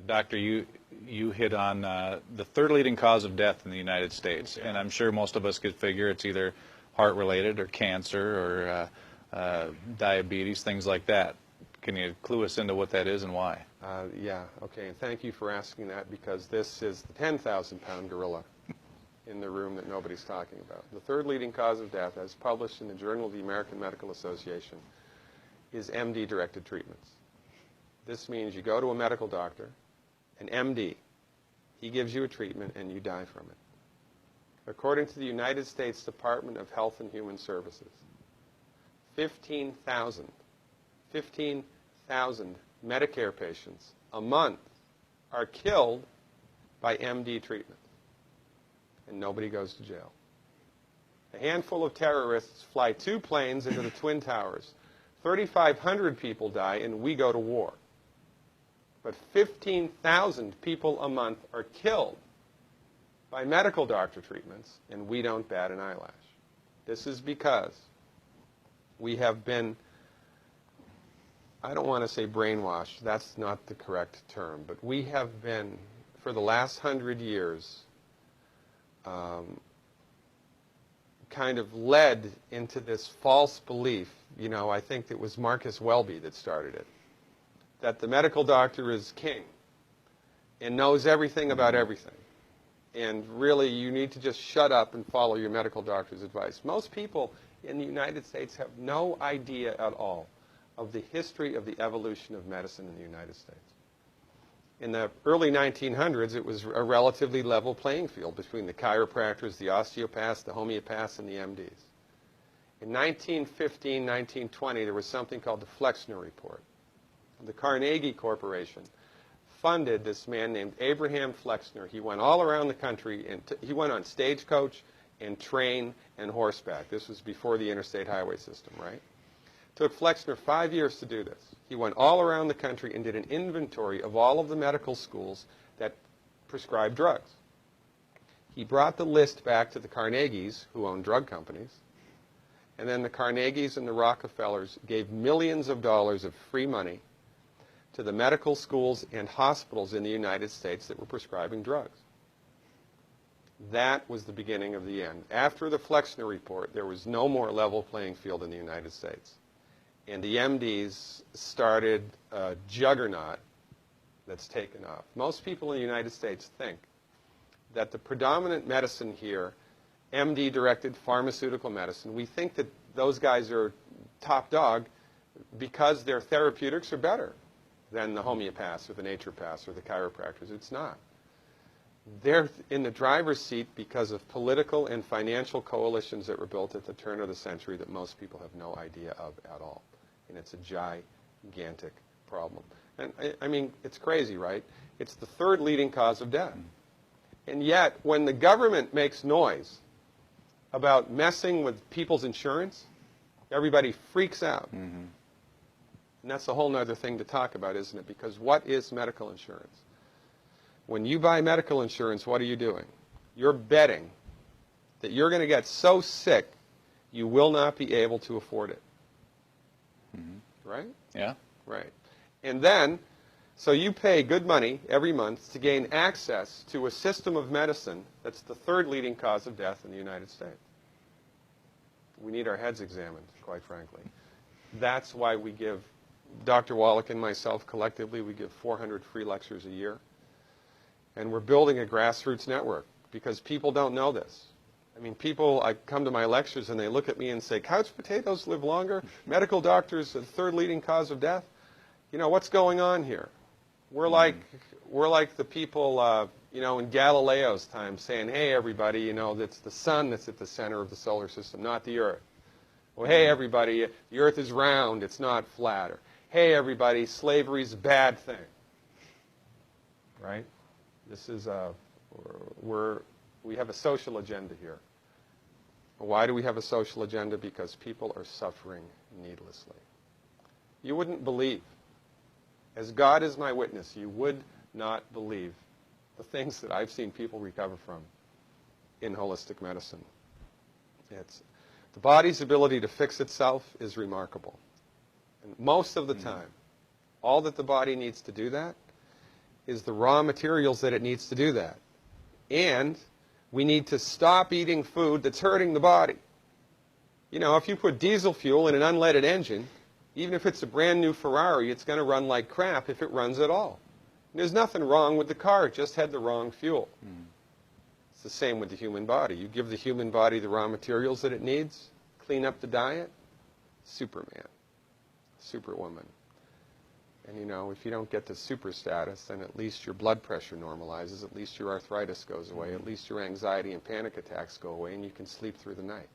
Doctor, you hit on the third leading cause of death in the United States, and I'm sure most of us could figure it's either heart-related or cancer or diabetes, things like that. Can you clue us into what that is and why? Yeah, okay, and thank you for asking that, because this is the 10,000-pound gorilla in the room that nobody's talking about. The third leading cause of death, as published in the Journal of the American Medical Association, is MD-directed treatments. This means you go to a medical doctor, an MD. He gives you a treatment and you die from it. According to the United States Department of Health and Human Services, 15,000 Medicare patients a month are killed by MD treatment, and nobody goes to jail. A handful of terrorists fly 2 planes into the Twin Towers. 3,500 people die, and we go to war. But 15,000 people a month are killed by medical doctor treatments, and we don't bat an eyelash. This is because we have been, I don't want to say brainwashed, that's not the correct term, but we have been, for the last 100 years, kind of led into this false belief. You know, I think it was Marcus Welby that started it, that the medical doctor is king and knows everything about everything. And really, you need to just shut up and follow your medical doctor's advice. Most people in the United States have no idea at all of the history of the evolution of medicine in the United States. In the early 1900s, it was a relatively level playing field between the chiropractors, the osteopaths, the homeopaths, and the MDs. In 1915, 1920, there was something called the Flexner Report. The Carnegie Corporation funded this man named Abraham Flexner. He went all around the country, and he went on stagecoach and train and horseback. This was before the interstate highway system, right? It took Flexner 5 years to do this. He went all around the country and did an inventory of all of the medical schools that prescribed drugs. He brought the list back to the Carnegies, who own drug companies, and then the Carnegies and the Rockefellers gave millions of dollars of free money to the medical schools and hospitals in the United States that were prescribing drugs. That was the beginning of the end. After the Flexner Report, there was no more level playing field in the United States. And the MDs started a juggernaut that's taken off. Most people in the United States think that the predominant medicine here, MD-directed pharmaceutical medicine, we think that those guys are top dog because their therapeutics are better than the homeopaths or the naturopaths or the chiropractors. It's not. They're in the driver's seat because of political and financial coalitions that were built at the turn of the century that most people have no idea of at all. And it's a gigantic problem. And I mean, it's crazy, right? It's the third leading cause of death. And yet, when the government makes noise about messing with people's insurance, everybody freaks out. Mm-hmm. And that's a whole other thing to talk about, isn't it? Because what is medical insurance? When you buy medical insurance, what are you doing? You're betting that you're going to get so sick you will not be able to afford it. Mm-hmm. Right? Yeah. Right. And then, so you pay good money every month to gain access to a system of medicine that's the third leading cause of death in the United States. We need our heads examined, quite frankly. That's why we give, Dr. Wallach and myself collectively, we give 400 free lectures a year. And we're building a grassroots network because people don't know this. I mean, people, I come to my lectures and they look at me and say, couch potatoes live longer? Medical doctors are the third leading cause of death? You know, what's going on here? We're like the people, you know, in Galileo's time saying, hey, everybody, you know, it's the sun that's at the center of the solar system, not the Earth. Well, hey, everybody, the Earth is round, it's not flat. Or, hey, everybody, slavery's a bad thing. Right? This is we have a social agenda here. Why do we have a social agenda? Because people are suffering needlessly. You wouldn't believe, as God is my witness, you would not believe the things that I've seen people recover from in holistic medicine. The body's ability to fix itself is remarkable. And most of the time, all that the body needs to do that is the raw materials that it needs to do that. And we need to stop eating food that's hurting the body. You know, if you put diesel fuel in an unleaded engine, even if it's a brand new Ferrari, it's going to run like crap if it runs at all. And there's nothing wrong with the car, it just had the wrong fuel. It's the same with the human body. You give the human body the raw materials that it needs, clean up the diet, Superman, Superwoman. And you know, if you don't get to super status, then at least your blood pressure normalizes, at least your arthritis goes away, at least your anxiety and panic attacks go away, and you can sleep through the night.